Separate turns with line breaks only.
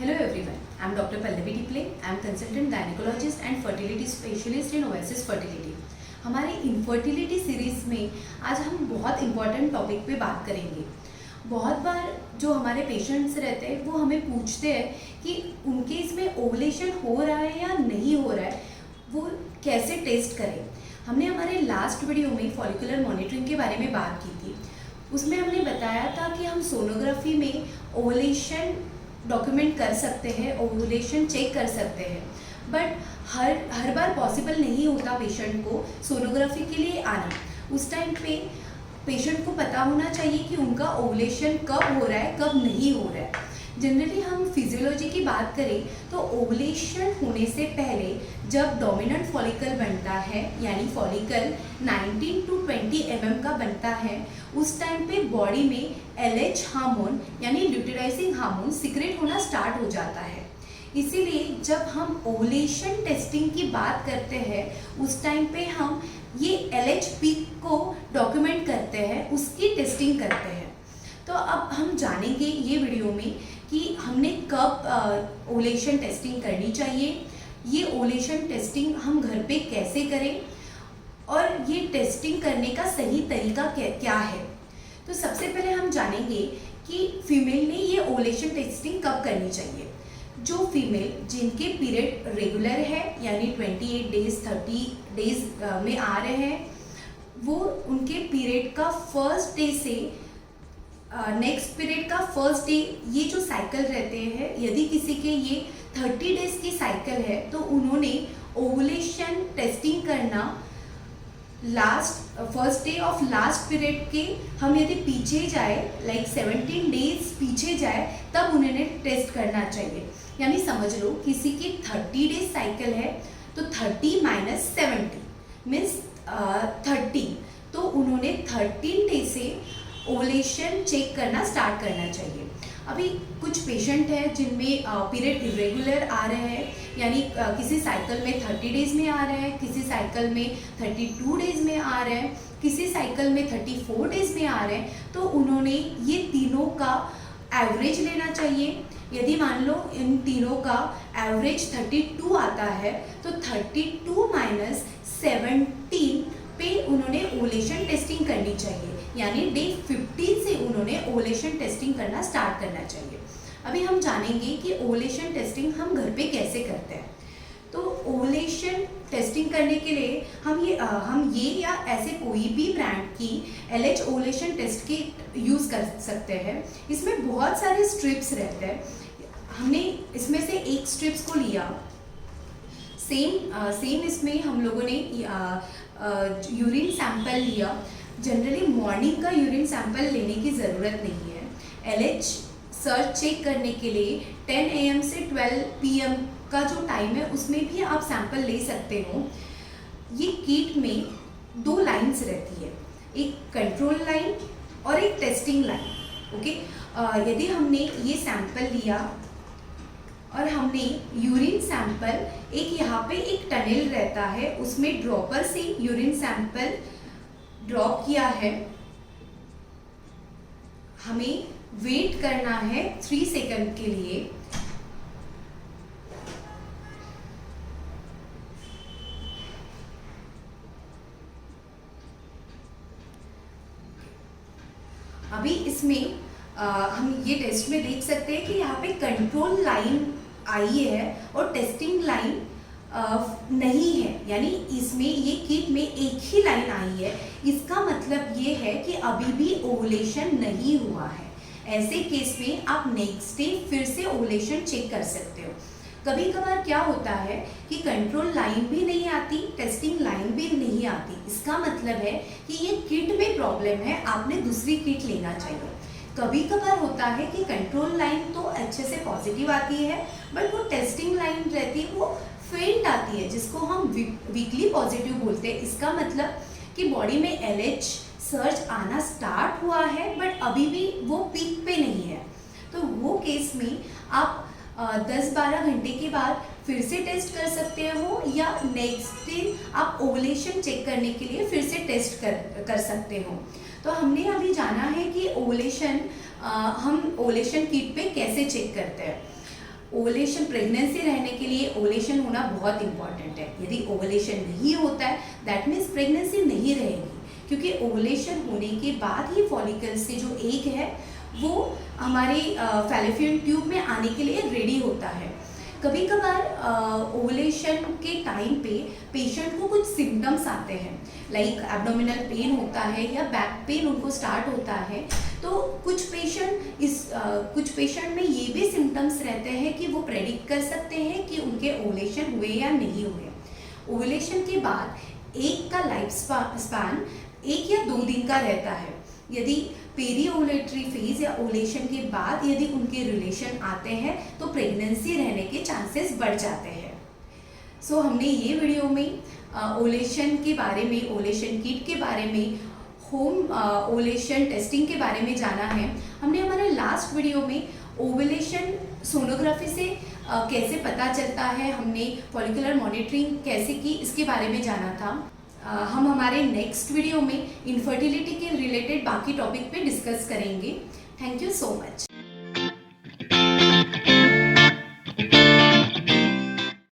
Hello everyone, I am Dr. Pallavi Diple. I am consultant gynecologist and fertility specialist in Oasis Fertility. हमारे infertility series में आज हम बहुत important topic पे बात करेंगे। बहुत बार जो हमारे पेशेंट्स रहते हैं वो हमें पूछते हैं कि उनके इसमें ओवुलेशन हो रहा है या नहीं हो रहा है, वो कैसे टेस्ट करें। हमने हमारे लास्ट वीडियो में फॉलिकुलर मॉनिटरिंग के बारे में बात की थी। उसमें हमने बताया था कि हम सोनोग्राफी में ओवुलेशन डॉक्यूमेंट कर सकते हैं, ओवुलेशन चेक कर सकते हैं, बट हर बार पॉसिबल नहीं होता पेशेंट को सोनोग्राफी के लिए आना। उस टाइम पे पेशेंट को पता होना चाहिए कि उनका ओवुलेशन कब हो रहा है, कब नहीं हो रहा है। जनरली हम फिजियोलॉजी की बात करें तो ओवुलेशन होने से पहले जब डोमिनेंट फॉलिकल बनता है, यानी फॉलिकल 19 to 20 mm का बनता है, उस टाइम पे बॉडी में LH हार्मोन यानी ल्यूटेराइजिंग हार्मोन सिक्रेट होना स्टार्ट हो जाता है। इसीलिए जब हम ओवुलेशन टेस्टिंग की बात करते हैं उस टाइम पे हम ये LH पीक को डॉक्यूमेंट करते हैं, उसकी टेस्टिंग करते हैं। तो अब हम जानेंगे ये वीडियो में कि हमने कब ओवुलेशन टेस्टिंग करनी चाहिए, ये ओवुलेशन टेस्टिंग हम घर पे कैसे करें और ये टेस्टिंग करने का सही तरीका क्या है। तो सबसे पहले हम जानेंगे कि फीमेल ने ये ओवुलेशन टेस्टिंग कब करनी चाहिए। जो फीमेल जिनके पीरियड रेगुलर है यानी 28 डेज 30 डेज में आ रहे हैं, वो उनके पीरियड का फर्स्ट डे से नेक्स्ट पीरियड का फर्स्ट डे ये जो साइकिल रहते हैं, यदि किसी के ये 30 डेज की साइकिल है तो उन्होंने ओवुलेशन टेस्टिंग करना first day of last period के हम यदि पीछे जाए लाइक 17 डेज पीछे जाए तब उन्होंने टेस्ट करना चाहिए। यानी समझ लो किसी की 30 डेज साइकिल है तो 30 - 70 मीन्स 30, तो उन्होंने 13 डे से ओवुलेशन चेक करना स्टार्ट करना चाहिए। अभी कुछ पेशेंट हैं जिनमें पीरियड इरेगुलर आ रहे हैं, यानी किसी साइकिल में 30 डेज में आ रहे हैं, किसी साइकिल में 32 डेज में आ रहे हैं, किसी साइकिल में 34 डेज में आ रहे हैं, तो उन्होंने ये तीनों का एवरेज लेना चाहिए। यदि मान लो इन तीनों का एवरेज 32 आता है तो 32 - 17 पे उन्होंने ओवुलेशन टेस्टिंग करनी चाहिए, यानी डे 15 से उन्होंने ओवुलेशन टेस्टिंग करना स्टार्ट करना चाहिए। अभी हम जानेंगे कि ओवुलेशन टेस्टिंग हम घर पे कैसे करते हैं। तो ओवुलेशन टेस्टिंग करने के लिए हम ये या ऐसे कोई भी ब्रांड की LH ओवुलेशन टेस्ट की यूज़ कर सकते हैं। इसमें बहुत सारे स्ट्रिप्स रहते हैं। हमने इसमें से एक स्ट्रिप्स को लिया, सेम इसमें हम लोगों ने यूरिन सैंपल लिया। जनरली मॉर्निंग का यूरिन सैंपल लेने की ज़रूरत नहीं है। LH सर्च चेक करने के लिए 10 AM से 12 PM का जो टाइम है उसमें भी आप सैंपल ले सकते हो। ये किट में 2 लाइन्स रहती है, एक कंट्रोल लाइन और एक टेस्टिंग लाइन। ओके, यदि हमने ये सैंपल लिया और हमने यूरिन सैंपल एक यहाँ पे एक टनल रहता है उसमें ड्रॉपर से यूरिन सैंपल ड्रॉप किया है, हमें वेट करना है 3 सेकंड के लिए। अभी इसमें हम ये टेस्ट में देख सकते हैं कि यहाँ पे कंट्रोल लाइन आई है और टेस्टिंग लाइन नहीं है, यानी इसमें ये किट में एक ही लाइन आई है। इसका मतलब ये है कि अभी भी ओवुलेशन नहीं हुआ है। ऐसे केस में आप नेक्स्ट डे फिर से ओवुलेशन चेक कर सकते हो। कभी कभार क्या होता है कि कंट्रोल लाइन भी नहीं आती, टेस्टिंग लाइन भी नहीं आती। इसका मतलब है कि ये किट में प्रॉब्लम है, आपने दूसरी किट लेना चाहिए। कभी कभार होता है कि कंट्रोल लाइन तो अच्छे से पॉजिटिव आती है, बट वो टेस्टिंग लाइन रहती है वो फेंट आती है, जिसको हम वीकली पॉजिटिव बोलते हैं। इसका मतलब कि बॉडी में LH सर्च आना स्टार्ट हुआ है बट अभी भी वो पीक पे नहीं है। तो वो केस में आप 10-12 घंटे के बाद फिर से टेस्ट कर सकते हो, या नेक्स्ट डे आप ओवुलेशन चेक करने के लिए फिर से टेस्ट कर सकते हो। तो हमने अभी जाना है कि ओवुलेशन हम ओवुलेशन किट पे कैसे चेक करते हैं। ओवुलेशन प्रेगनेंसी रहने के लिए ओवुलेशन होना बहुत इंपॉर्टेंट है। यदि ओवुलेशन नहीं होता है दैट मीन्स प्रेगनेंसी नहीं रहेगी, क्योंकि ओवुलेशन होने के बाद ही फॉलिकल से जो एग है वो हमारे फैलोपियन ट्यूब में आने के लिए रेडी होता है। कभी कभार ओवुलेशन के टाइम पे पेशेंट को कुछ सिम्टम्स आते हैं, लाइक एब्डोमिनल पेन होता है या बैक पेन उनको स्टार्ट होता है। तो कुछ पेशेंट में ये भी सिम्टम्स रहते हैं कि वो प्रेडिक्ट कर सकते हैं कि उनके ओवुलेशन हुए या नहीं हुए। ओवुलेशन के बाद एग का लाइफ स्पैन 1 या 2 दिन का रहता है। यदि पेरी ओवुलेटरी फेज या ओवुलेशन के बाद यदि उनके रिलेशन आते हैं तो प्रेगनेंसी रहने के चांसेस बढ़ जाते हैं। सो हमने ये वीडियो में ओवुलेशन के बारे में, ओवुलेशन किट के बारे में, होम ओवुलेशन टेस्टिंग के बारे में जाना है। हमने हमारे लास्ट वीडियो में ओवुलेशन सोनोग्राफी से कैसे पता चलता है, हमने फॉलिकुलर मॉनिटरिंग कैसे की, इसके बारे में जाना था। हम हमारे नेक्स्ट वीडियो में इनफर्टिलिटी के रिलेटेड बाकी टॉपिक पे डिस्कस करेंगे। Thank you so much.